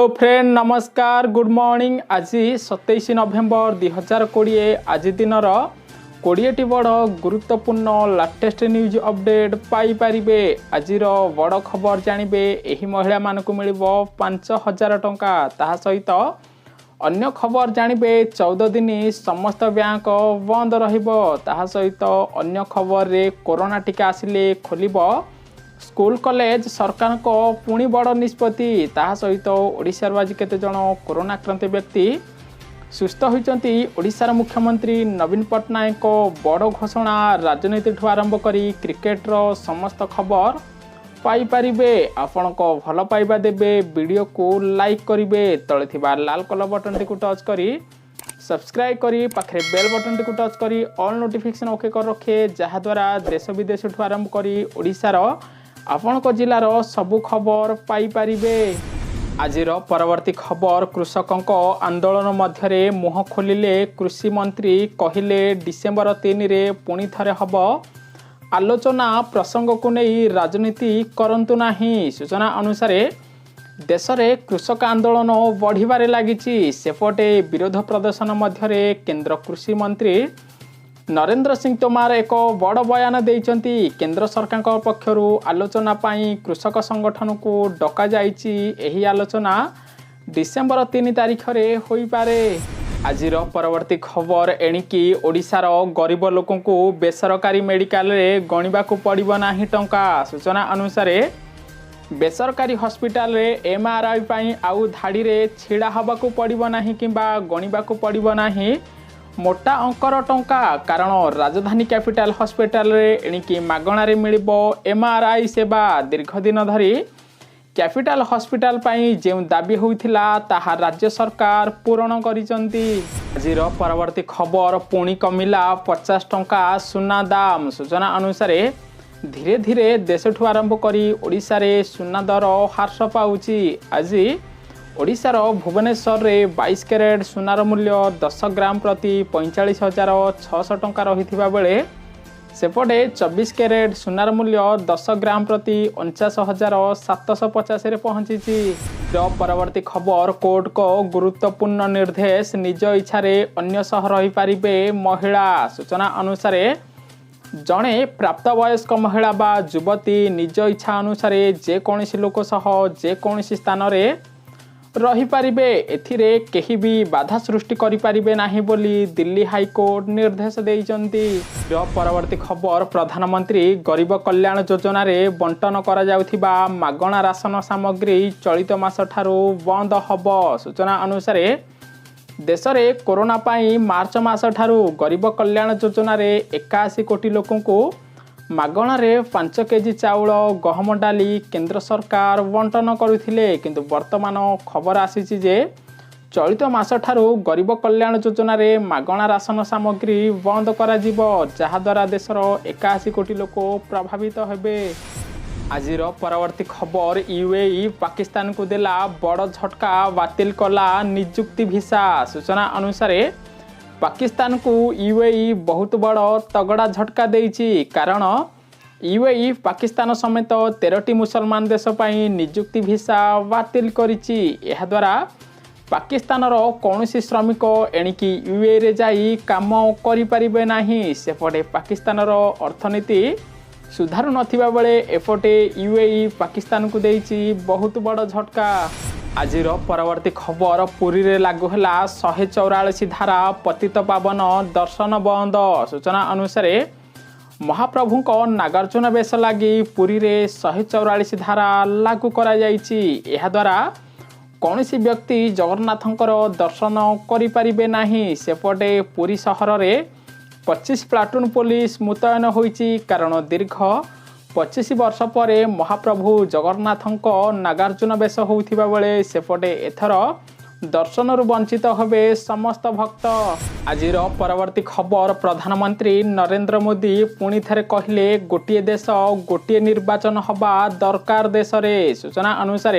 Hello friend नमस्कार good morning. आज 27 नवेम्बर 2020 आज दिन 20टी बड़ गुरुत्वपूर्ण लेटेस्ट न्यूज अपडेट पाई परिबे। आज बड़ खबर जानिबे एही महिला मानकु मिलिबो 5000 टंका। ताहा सहित अन्य खबर जानिबे 14 दिन समस्त बैंक बंद रहिबो। ताहा सहित अन्य खबर रे कोरोना टीका आसिले खोलिबो स्कूल कॉलेज सरकार को पुणी बड़ निष्पत्ति। ताहा सहित ओडिशार आज केते जण कोरोना आक्रांत व्यक्ति सुस्थ होइचंती। ओडिशार मुख्यमंत्री नवीन पट्टनायक को बड़ घोषणा। राजनीति ठू आरंभ करी क्रिकेट रो समस्त खबर पाई परिबे। आपण को भल पाइबा देबे, वीडियो को लाइक करिवे, तळे थिबा लाल कलर बटन टी को टच करी सब्सक्राइब करी पाखरे बेल बटन टी को टच करी ऑल नोटिफिकेशन ओके कर रखे, जहा द्वारा देश विदेश ठू आरंभ करी ओडिशार आपण जिलार सबु खबर पाई परिबे। आजिर परवर्ती खबर कृषकों आंदोलन मध्य मुह खोलिले कृषि मंत्री। कहिले डिसेम्बर 3 रे पुणी थरे हब आलोचना। प्रसंग को नहीं राजनीति करंतु नाही। सूचना अनुसार देश में कृषक आंदोलन बढ़िबारे लागिछि। सेपटे विरोध प्रदर्शन मध्य केंद्र कृषि मंत्री नरेंद्र सिंह तोमार एक बड़ बयान देइचंती। केंद्र सरकार पक्षरु आलोचना पाई कृषक संगठन को डका जाइछि। एही आलोचना डिसेम्बर 3 तारिख रे होई पारे। आजिर परवर्ती खबर एणिकी ओडिशार गरीब लोकों को बेसरकारी मेडिकल रे गणिबा को पड़िबो नाही टंका। सूचना अनुसार बेसरकारी हॉस्पिटल रे एमआरआई पाई आउ धाड़ी रे छिड़ा हबा को पड़िबो नाही किंबा गणिबा को पड़िबो नाही मोटा अंकर टंका। कारण राजधानी कैपिटल हॉस्पिटल रे एणिकी मागणा रे मिलिबो एमआरआई सेवा। दीर्घ दिन धरी कैपिटल हॉस्पिटल पाई जे दाबी होइथिला ताहा राज्य सरकार पूर्ण करिसंती। आजिर परवर्ती खबर पुणी कमिला 50 टंका सुना दाम। सूचना अनुसार धीरे धीरे देश ठू आरंभ करी ओडिशा रे सुना दर ह्रास पाउछि। आज ओडिशार भुवनेश्वर रे 22 कैरेट सुनार मूल्य 10 ग्राम प्रति 45,600 टंका रहिथिबा बेले सेपटे 24 कैरेट सुनार मूल्य 10 ग्राम प्रति 49,750 रे पहुंचीछि। परवर्ती खबर कोर्ट को गुरुत्वपूर्ण निर्देश। निज इच्छा रे अन्य सह रही पारिबे महिला। सूचना अनुसार जड़े प्राप्तवयस्क महिला बा युवती निज इच्छा अनुसार जेकोसी लोक सह जेकोसी स्थान रे रही पारिबे। एथिरे केही भी बाधा सृष्टि करि पारिबे नाही बोली दिल्ली हाईकोर्ट निर्देश देइचंती। परवर्ती खबर प्रधानमंत्री गरीब कल्याण योजना रे बंटन करा जाउथिबा मागणा राशन सामग्री चलित मास ठारू बंद हब। सूचना अनुसार देश रे कोरोना पाई मार्च मास ठारू गरीब कल्याण योजना रे 81 कोटी लोकों को मागणा रे 5 केजी चाउल गहम डाली केंद्र सरकार बंटन करुथिले। किंतु वर्तमान खबर आसीछि जे चलित मास ठारू गरीब कल्याण योजना रे मागणा राशन सामग्री बंद करा जिवो, जहा द्वारा देशर 81 कोटी लोक प्रभावित हेबे। आजिर परवर्ती खबर यूएई पाकिस्तान को देला बड़ झटका। बातिल कला नियुक्ति भिसा। सूचना अनुसार पाकिस्तान को यूएई बहुत बड़ तगड़ा झटका देइछि। कारण यूएई पाकिस्तान समेत 13टी मुसलमान देश पाई नियुक्ति भिसा बातिल करिछि। एहा द्वारा पाकिस्तान रो कौनसी श्रमिक एणिकी यूएई रे जाई काम करि परिबे नाही। सेपटे पाकिस्तान रो अर्थनीति सुधारू नथिबा बेले एपटे यूएई पाकिस्तान को देइछि बहुत बड़ झटका। आजिर परवर्ती खबर पुरी रे लागू होला 144 धारा। पतित पावन दर्शन बंद। सूचना अनुसार महाप्रभु को नागार्जुन बेश लगी पुरी रे 144 धारा लागू करा जाइछि। एहा द्वारा कौनसी व्यक्ति जगन्नाथंकर दर्शन करि परिबे नाही। सेपटे पुरी सहर रे 25 प्लाटून पुलिस मुतयन होइछि। कारण दीर्घ 25 वर्ष पर महाप्रभु जगन्नाथंक नागार्जुन बेश होउथिबा बेले सेपटे एथर दर्शनरु वंचित हेबे समस्त भक्त। आजिर परवर्ती खबर प्रधानमंत्री नरेंद्र मोदी पुणी थरे कहिले गोटिए देश गोटिए निर्वाचन हबा दरकार देश रे। सूचना अनुसार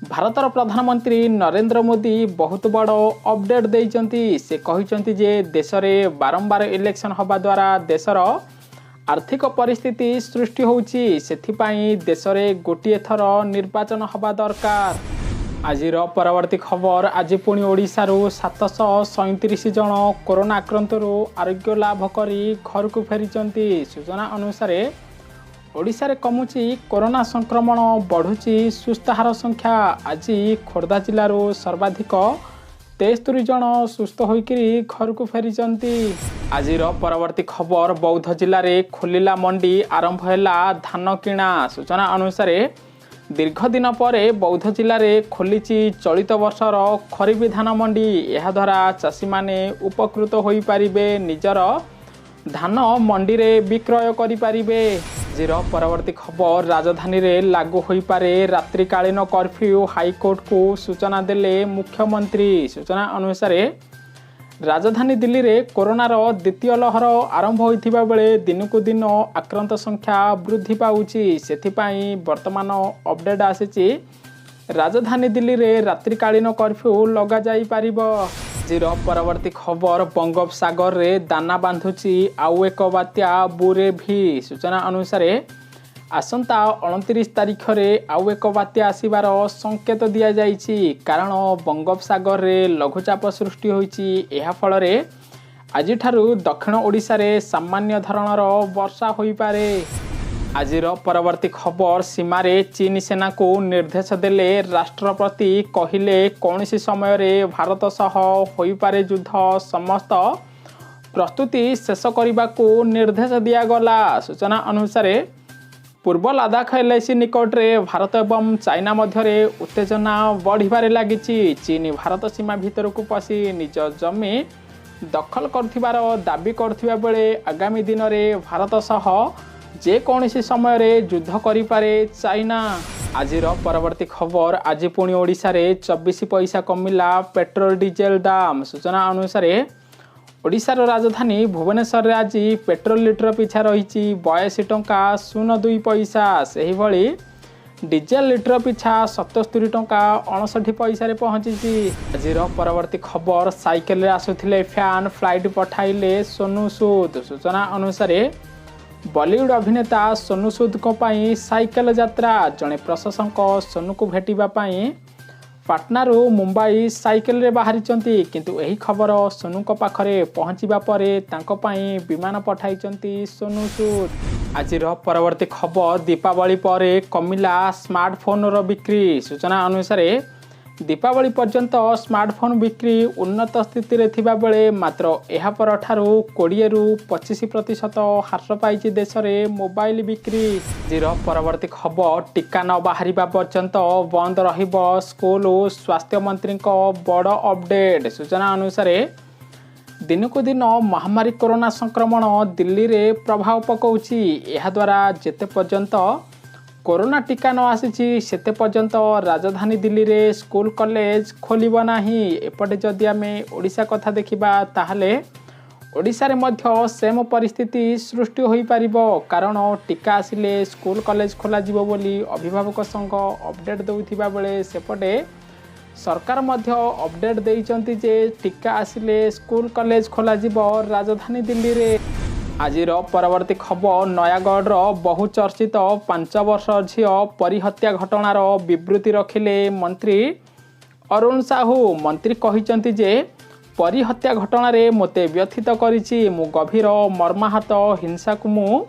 भारतर प्रधानमंत्री नरेंद्र मोदी बहुत बड़ अपडेट देइचंती। से कहिचंती जे देश रे बारंबार इलेक्शन हबा द्वारा देशर आर्थिक परिस्थिति सृष्टि होउछि। सेथिपाई देश रे गोटिए थर निर्वाचन हबा दरकार। आजिर परवर्ती खबर आज पुणी ओडिशारू 737 जन कोरोना आक्रांतरू आरोग्य लाभ करी घर को फेरिचंती। सूचना अनुसार ओडिशा रे कमुची कोरोना संक्रमण बढ़ुची सुस्थ हार संख्या आज खोर्धा जिल्लारू सर्वाधिक 73 जन सुस्थ होइकिरी घर को फेरिचंती। आजिर परवर्ती खबर बौद्ध जिल्ला रे खोलिला मंडी आरंभ हैला धान किणा। सूचना अनुसार दीर्घ दिन पर बौद्ध जिल्ला रे खोलिची चलित वर्षर खरीफ धान मंडी। यह द्वारा चाषी माने उपकृत होई पारिबे, निजर धान मंडी रे विक्रय करि पारिबे। आजिर परवर्ती खबर राजधानी रे लागू होई पारे रात्रिकालीन कर्फ्यू, हाईकोर्ट को सूचना देले मुख्यमंत्री। सूचना अनुसार राजधानी दिल्ली रे कोरोनार द्वितीय लहर आरंभ होइथिबा बेले दिनकु दिन आक्रांत संख्या वृद्धि पाउची। सेथिपाई वर्तमान अपडेट आसीची राजधानी दिल्ली रे रात्रिकालीन कर्फ्यू लगा जाई पारिबो। आजिर परवर्ती खबर बंगोपसागर रे दाना बांधुची आउ एक बात्या बुरेभी। सूचना अनुसार आसंता 29 तारिख रे आउ एक बात्या आसीबार संकेत दिया जाइछि, कारण बंगोपसागर रे लघुचाप सृष्टि होइछि। एहा फल रे आजि ठारू दक्षिण ओडिशा रे सामान्य धरणर वर्षा होई पारे। आजिर परवर्ती खबर सीमा रे चीन सेना को निर्देश देले राष्ट्रपति, कहिले कौनसी समय रे भारत सह होई पारे युद्ध, समस्त प्रस्तुति शेष करने को निर्देश दिया गला। सूचना अनुसार पूर्व लद्दाख एलआईसी निकट रे भारत एवं चाइना मध्य उत्तेजना बढ़िबारे लागिछि। चीन भारत सीमा भीतर को पसी निज जमी दखल करथिबार दाबी करथिबा बेले आगामी दिन रे भारत सह जे कौनसी समय रे युद्ध करि पारे चाइना। आजिर परवर्ती खबर आज पुणी ओडिशा रे 24 पैसा कमिला पेट्रोल डीजेल दाम। सूचना अनुसार ओडिशार राजधानी भुवनेश्वर रे आज पेट्रोल लिटर पिछा रही 82 टंका 02 पैसा। सेही भली डीजेल लिटर पिछा 77 टंका 59 पैसा रे पहुंची। आजिर परवर्ती खबर साइकेल रे आसुथिले फैन, फ्लाइट पठाइले सोनू सूद। सूचना अनुसार बॉलीवुड अभिनेता सोनू सूद को पाई साइकेल यात्रा। जड़े प्रशासक सोनू को भेटिबा पाई पाटनारू मुंबई साइकेल रे बाहरिचंती, किंतु एही खबर सोनू को पाखरे पहुंचीबा परे तांको पाई विमान पठाइचंती सोनू सूद। आजिर परवर्ती खबर दीपावली परे कमिला स्मार्टफोन रो बिक्री। सूचना अनुसार दीपावली पर्यंत स्मार्टफोन बिक्री उन्नत स्थिति रे थिबा बेले मात्र एहा पर ठारू 20 रु 25% ह्रास पाइछि देश रे मोबाइल बिक्री। आजिर परवर्ती खबर टीका न बाहरिबा पर्यंत बंद रहिबो स्कूल और स्वास्थ्य मंत्री को बड़ अपडेट। सूचना अनुसार दिनकु दिन महामारी कोरोना संक्रमण दिल्ली रे प्रभाव पकाउछि। एहा द्वारा जेते पर्यंत कोरोना टीका न आसीछि सेते पर्यंत राजधानी दिल्ली रे स्कूल कॉलेज खोलिबो नाही। एपटे जदि आमे ओडिशा कथा देखिबा ताहले ओडिशा रे मध्य सेम परिस्थिति सृष्टि होई पारिबो, कारण टीका आसिले स्कूल कॉलेज खोला जिवो बोली अभिभावक संघ अपडेट देउथिबा बेले सेपटे सरकार मध्य अपडेट देइचंती जे टीका आसिले स्कूल कॉलेज खोला जिवो राजधानी दिल्ली रे। आजिर परवर्ती खबर नयागढ़ बहुचर्चित 5 वर्ष झील परिहत्या घटनार विवृत्ति रखिले मंत्री अरुण साहू। मंत्री कहिचंती जे परिहत्या घटना रे मते व्यथित करिछि, मु गभीर मर्माहत हिंसा को मु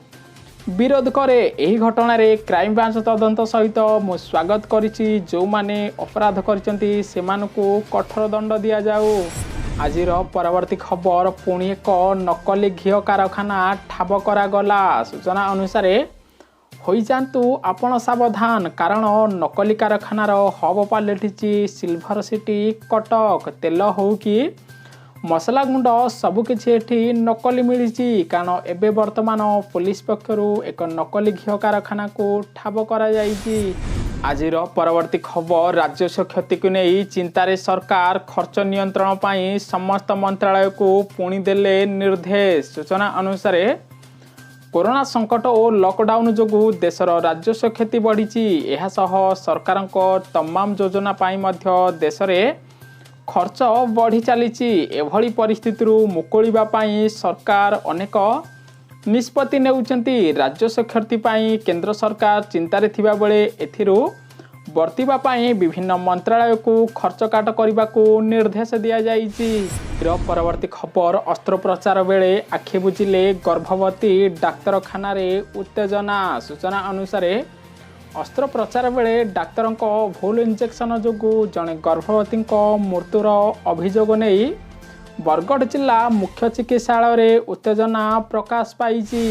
विरोध करे। एही घटना रे क्राइम ब्रांच तदंत सहित मु स्वागत करिछि। जो माने अपराध करिसंती सेमानकु कठोर दंड दिया जाऊ। आजिर परवर्ती खबर पुणी एक नकली घी कारखाना ठाब करागला। सूचना अनुसार होई जांतु आपण सावधान, कारण नकली कारखानार हब पलटिछि सिल्भर सिटी कटक। तेल हो कि मसला गुंड सबकिछि एठी नकली मिलिछि, कारण एबे वर्तमान पुलिस पक्षरु एक नकली घी कारखाना को ठाब करा जाइछि। आजिर परवर्ती खबर राजस्व क्षति को नहीं चिंतारे सरकार, खर्च नियंत्रण पाई समस्त मंत्रालय को पुणी देले निर्देश। सूचना अनुसार कोरोना संकट और लॉकडाउन जोगु देशर राजस्व क्षति बढ़ी। यह सह सरकार तमाम योजना पाई मध्य देश रे खर्च बढ़ी चली। एभली परिस्थिति मुकुलिबा पाई सरकार अनेक निष्पत्ति नेउचंती। राजस्व क्षति पाई केंद्र सरकार चिंतारे थिबा बेले एथिरु ବର୍ତ୍ତିବା ପାଇଁ ବିଭିନ୍ନ ମନ୍ତ୍ରାଳୟକୁ ଖର୍ଚ୍ଚ କାଟ କରିବାକୁ ନିର୍ଦ୍ଦେଶ ଦିଆଯାଇଛି। ପରବର୍ତ୍ତୀ ଖବର ଅସ୍ତ୍ରୋପଚାର ବେଳେ ଆଖି ବୁଜିଲେ ଗର୍ଭବତୀ ଡାକ୍ତରଖାନାରେ ଉତ୍ତେଜନା। ସୂଚନା ଅନୁସାରେ ଅସ୍ତ୍ରୋପଚାର ବେଳେ ଡାକ୍ତରଙ୍କ ଭୁଲ ଇଞ୍ଜେକ୍ସନ ଯୋଗୁଁ ଜଣେ ଗର୍ଭବତୀଙ୍କ ମୃତ୍ୟୁର ଅଭିଯୋଗ ନେଇ ବରଗଡ଼ ଜିଲ୍ଲା ମୁଖ୍ୟ ଚିକିତ୍ସାଳୟରେ ଉତ୍ତେଜନା ପ୍ରକାଶ ପାଇଛି।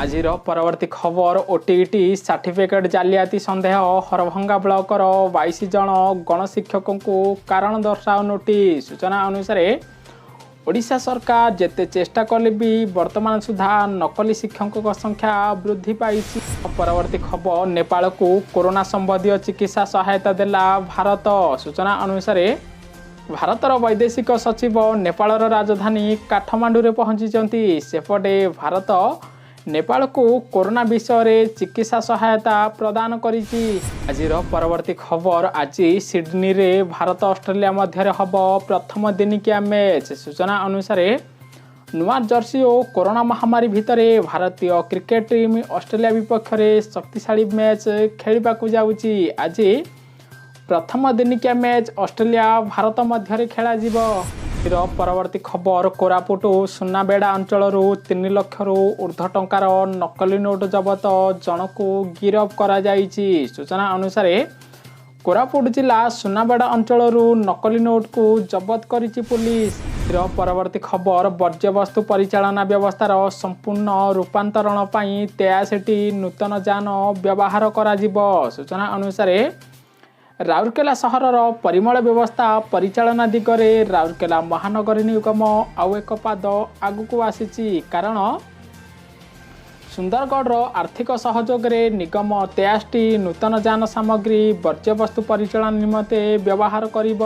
ଆଜିର ପରବର୍ତ୍ତୀ ଖବର ଓଟିଇଟି ସାର୍ଟିଫିକେଟ୍ ଜାଲିଆତି ସନ୍ଦେହ ହରଭଙ୍ଗା ବ୍ଲକର 22 ଜଣ ଗଣଶିକ୍ଷକଙ୍କୁ କାରଣ ଦର୍ଶାଅ ନୋଟିସ୍। ସୂଚନା ଅନୁସାରେ ଓଡ଼ିଶା ସରକାର ଯେତେ ଚେଷ୍ଟା କଲେ ବି ବର୍ତ୍ତମାନ ସୁଦ୍ଧା ନକଲି ଶିକ୍ଷକଙ୍କ ସଂଖ୍ୟା ବୃଦ୍ଧି ପାଇଛି। ପରବର୍ତ୍ତୀ ଖବର ନେପାଳକୁ କୋରୋନା ସମ୍ବନ୍ଧୀୟ ଚିକିତ୍ସା ସହାୟତା ଦେଲା ଭାରତ। ସୂଚନା ଅନୁସାରେ ଭାରତର ବୈଦେଶିକ ସଚିବ ନେପାଳର ରାଜଧାନୀ କାଠମାଣ୍ଡୁରେ ପହଞ୍ଚିଛନ୍ତି। ସେପଟେ ଭାରତ ନେପାଳକୁ କୋରୋନା ବିଷୟରେ ଚିକିତ୍ସା ସହାୟତା ପ୍ରଦାନ କରିଛି। ଆଜିର ପରବର୍ତ୍ତୀ ଖବର ଆଜି ସିଡନୀରେ ଭାରତ ଅଷ୍ଟ୍ରେଲିଆ ମଧ୍ୟରେ ହେବ ପ୍ରଥମ ଦିନିକିଆ ମ୍ୟାଚ୍। ସୂଚନା ଅନୁସାରେ ନୂଆ ଜର୍ସି ଓ କୋରୋନା ମହାମାରୀ ଭିତରେ ଭାରତୀୟ କ୍ରିକେଟ ଟିମ୍ ଅଷ୍ଟ୍ରେଲିଆ ବିପକ୍ଷରେ ଶକ୍ତିଶାଳୀ ମ୍ୟାଚ୍ ଖେଳିବାକୁ ଯାଉଛି। ଆଜି ପ୍ରଥମ ଦିନିକିଆ ମ୍ୟାଚ୍ ଅଷ୍ଟ୍ରେଲିଆ ଭାରତ ମଧ୍ୟରେ ଖେଳାଯିବ। ପରବର୍ତ୍ତୀ ଖବର କୋରାପୁଟ ସୁନାବେଡ଼ା ଅଞ୍ଚଳରୁ 3 ଲକ୍ଷରୁ ଉର୍ଦ୍ଧ୍ୱ ଟଙ୍କାର ନକଲି ନୋଟ୍ ଜବତ ଜଣକୁ ଗିରଫ କରାଯାଇଛି। ସୂଚନା ଅନୁସାରେ କୋରାପୁଟ ଜିଲ୍ଲା ସୁନାବେଡ଼ା ଅଞ୍ଚଳରୁ ନକଲି ନୋଟ୍କୁ ଜବତ କରିଛି ପୁଲିସ। ପରବର୍ତ୍ତୀ ଖବର ବର୍ଜ୍ୟବସ୍ତୁ ପରିଚାଳନା ବ୍ୟବସ୍ଥାର ସମ୍ପୂର୍ଣ୍ଣ ରୂପାନ୍ତରଣ ପାଇଁ 83ଟି ନୂତନ ଯାନ ବ୍ୟବହାର କରାଯିବ। ସୂଚନା ଅନୁସାରେ ରାଉରକେଲା ସହରର ପରିମଳ ବ୍ୟବସ୍ଥା ପରିଚାଳନା ଦିଗରେ ରାଉରକେଲା ମହାନଗରୀ ନିଗମ ଆଉ ଏକ ପାଦ ଆଗକୁ ଆସିଛି। କାରଣ ସୁନ୍ଦରଗଡ଼ର ଆର୍ଥିକ ସହଯୋଗରେ ନିଗମ 83ଟି ନୂତନ ଯାନ ସାମଗ୍ରୀ ବର୍ଜ୍ୟବସ୍ତୁ ପରିଚାଳନା ନିମନ୍ତେ ବ୍ୟବହାର କରିବ।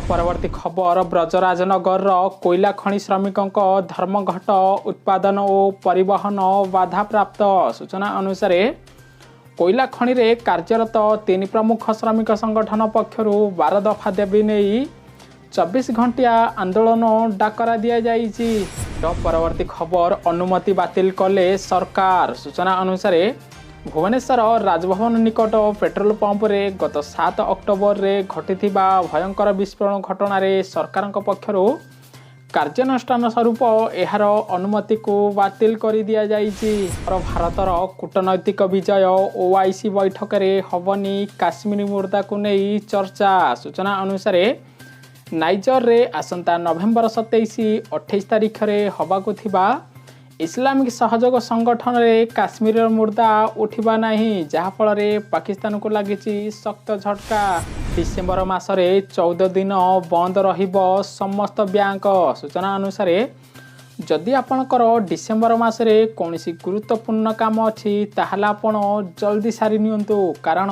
ପରବର୍ତ୍ତୀ ଖବର ବ୍ରଜରାଜନଗରର କୋଇଲା ଖଣି ଶ୍ରମିକଙ୍କ ଧର୍ମଘଟ ଉତ୍ପାଦନ ଓ ପରିବହନ ବାଧାପ୍ରାପ୍ତ। ସୂଚନା ଅନୁସାରେ କୋଇଲା ଖଣିରେ କାର୍ଯ୍ୟରତ 3 ପ୍ରମୁଖ ଶ୍ରମିକ ସଂଗଠନ ପକ୍ଷରୁ 12 ଦଫା ଦାବି ନେଇ 24 ଘଣ୍ଟିଆ ଆନ୍ଦୋଳନ ଡାକରା ଦିଆଯାଇଛି। ପରବର୍ତ୍ତୀ ଖବର ଅନୁମତି ବାତିଲ କଲେ ସରକାର। ସୂଚନା ଅନୁସାରେ ଭୁବନେଶ୍ୱର ରାଜଭବନ ନିକଟ ପେଟ୍ରୋଲ ପମ୍ପରେ ଗତ 7 ଅକ୍ଟୋବରରେ ଘଟିଥିବା ଭୟଙ୍କର ବିସ୍ଫୋରଣ ଘଟଣାରେ ସରକାରଙ୍କ ପକ୍ଷରୁ କାର୍ଯ୍ୟାନୁଷ୍ଠାନ ସ୍ୱରୂପ ଏହାର ଅନୁମତିକୁ ବାତିଲ କରିଦିଆଯାଇଛି। ଭାରତର କୂଟନୈତିକ ବିଜୟ ଓଆଇସି ବୈଠକରେ ହେବନି କାଶ୍ମୀର ମୁର୍ଦ୍ଦାକୁ ନେଇ ଚର୍ଚ୍ଚା। ସୂଚନା ଅନୁସାରେ ନାଇଜରରେ ଆସନ୍ତା ନଭେମ୍ବର 27-28 ତାରିଖରେ ହେବାକୁ ଥିବା ଇସଲାମିକ ସହଯୋଗ ସଂଗଠନରେ କାଶ୍ମୀରର ମୁର୍ଦ୍ଦା ଉଠିବା ନାହିଁ, ଯାହାଫଳରେ ପାକିସ୍ତାନକୁ ଲାଗିଛି ଶକ୍ତ ଝଟକା। ଡିସେମ୍ବର ମାସରେ 14 ଦିନ ବନ୍ଦ ରହିବ ସମସ୍ତ ବ୍ୟାଙ୍କ। ସୂଚନା ଅନୁସାରେ ଯଦି ଆପଣଙ୍କର ଡିସେମ୍ବର ମାସରେ କୌଣସି ଗୁରୁତ୍ୱପୂର୍ଣ୍ଣ କାମ ଅଛି ତାହେଲେ ଆପଣ ଜଲ୍ଦି ସାରି ନିଅନ୍ତୁ, କାରଣ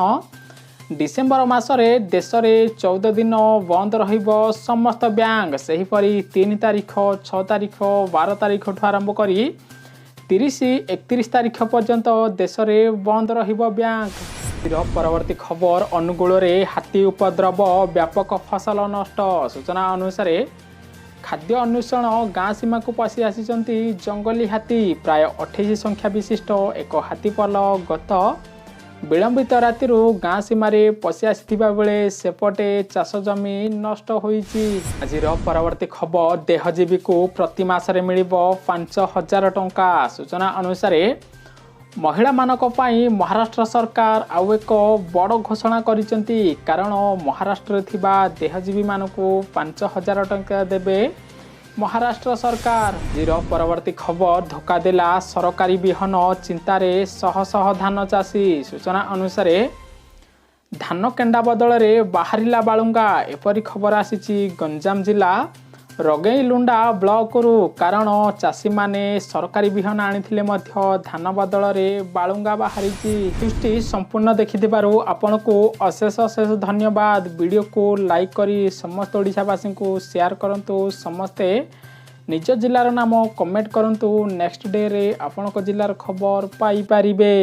ଡିସେମ୍ବର ମାସରେ ଦେଶରେ 14 ଦିନ ବନ୍ଦ ରହିବ ସମସ୍ତ ବ୍ୟାଙ୍କ। ସେହିପରି 3 ତାରିଖ, 6 ତାରିଖ, 12 ତାରିଖଠୁ ଆରମ୍ଭ କରି 30-31 ତାରିଖ ପର୍ଯ୍ୟନ୍ତ ଦେଶରେ ବନ୍ଦ ରହିବ ବ୍ୟାଙ୍କ। ପରବର୍ତ୍ତୀ ଖବର ଅନୁଗୁଳରେ ହାତୀ ଉପଦ୍ରବ, ବ୍ୟାପକ ଫସଲ ନଷ୍ଟ। ସୂଚନା ଅନୁସାରେ ଖାଦ୍ୟ ଅନ୍ୱେଷଣ ଗାଁ ସୀମାକୁ ପଶି ଆସିଛନ୍ତି ଜଙ୍ଗଲୀ ହାତୀ। ପ୍ରାୟ 28 ସଂଖ୍ୟା ବିଶିଷ୍ଟ ଏକ ହାତୀପଲ ଗତ ବିଳମ୍ବିତ ରାତିରୁ ଗାଁ ସୀମାରେ ପଶି ଆସିଥିବା ବେଳେ ସେପଟେ ଚାଷ ଜମି ନଷ୍ଟ ହୋଇଛି। ଆଜିର ପରବର୍ତ୍ତୀ ଖବର ଦେହଜୀବୀକୁ ପ୍ରତି ମାସରେ ମିଳିବ 5,000 ଟଙ୍କା। ସୂଚନା ଅନୁସାରେ ମହିଳାମାନଙ୍କ ପାଇଁ ମହାରାଷ୍ଟ୍ର ସରକାର ଆଉ ଏକ ବଡ଼ ଘୋଷଣା କରିଛନ୍ତି, କାରଣ ମହାରାଷ୍ଟ୍ରରେ ଥିବା ଦେହଜୀବୀମାନଙ୍କୁ 5,000 ଟଙ୍କା ଦେବେ ମହାରାଷ୍ଟ୍ର ସରକାର। ଆଜିର ପରବର୍ତ୍ତୀ ଖବର ଧୋକା ଦେଲା ସରକାରୀ ବିହନ ଚିନ୍ତାରେ ଶହ ଶହ ଧାନ ଚାଷୀ। ସୂଚନା ଅନୁସାରେ ଧାନ କେଣ୍ଡା ବଦଳରେ ବାହାରିଲା ବାଳୁଙ୍ଗା, ଏପରି ଖବର ଆସିଛି ଗଞ୍ଜାମ ଜିଲ୍ଲା ରଗେଇଲୁଣ୍ଡା ବ୍ଲକରୁ। କାରଣ ଚାଷୀମାନେ ସରକାରୀ ବିହନ ଆଣିଥିଲେ ମଧ୍ୟ ଧାନ ବଦଳରେ ବାଳୁଙ୍ଗା ବାହାରିଛି। ନ୍ୟୁଜ୍ଟି ସମ୍ପୂର୍ଣ୍ଣ ଦେଖିଥିବାରୁ ଆପଣଙ୍କୁ ଅଶେଷ ଅଶେଷ ଧନ୍ୟବାଦ। ଭିଡ଼ିଓକୁ ଲାଇକ୍ କରି ସମସ୍ତ ଓଡ଼ିଶାବାସୀଙ୍କୁ ସେୟାର କରନ୍ତୁ। ସମସ୍ତେ ନିଜ ଜିଲ୍ଲାର ନାମ କମେଣ୍ଟ କରନ୍ତୁ। ନେକ୍ସଟ ଡେରେ ଆପଣଙ୍କ ଜିଲ୍ଲାର ଖବର ପାଇପାରିବେ।